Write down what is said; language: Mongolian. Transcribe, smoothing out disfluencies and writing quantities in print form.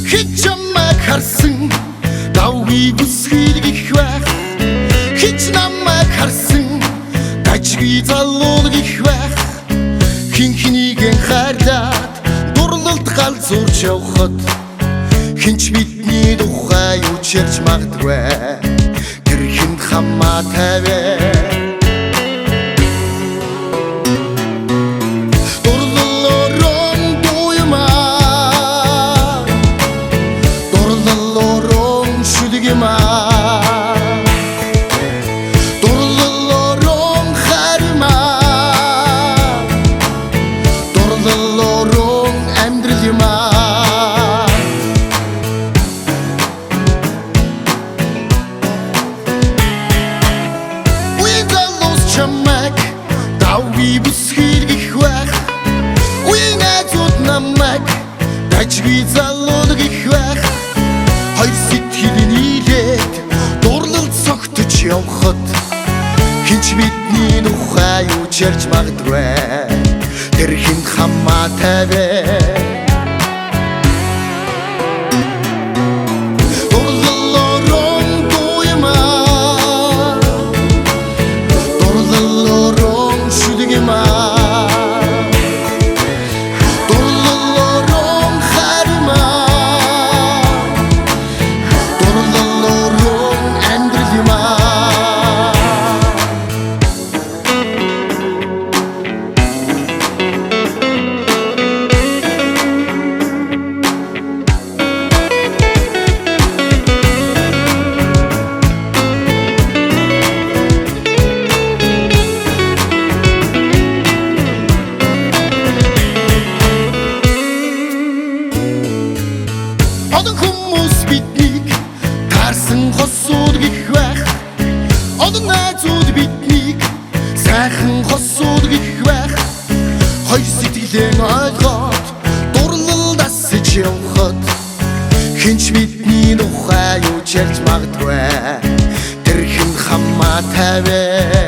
Хит чамайг харсан давгүй бүсгийг их байх. Хит намайг харсан дажгүй залууг их байх. Хин хинийгэн хайрлаад дурлалт галзуурч явхад хинч бидний тухай юу ч ярьж магадгүй. Тэр хин хамаа тавиа давгүй бүсгийг их байх. Үеийн найзууд намайг дажгүй залууг их байх. Хоёр сэтгэл нийлээд дурлалт цогтож явхад хинч бидний тухай юу ч ярьж магадгүй. Тэр хин хамаа тавиа хосууд их байх. Одон найзууд биднийг сайхан хосууд их байх. Хоёр сэтгэлэн ойлгоод дурлалдас явхад хинч бидний тухай юу ч ярьж магадгүй. Тэр хин хамаа тавиа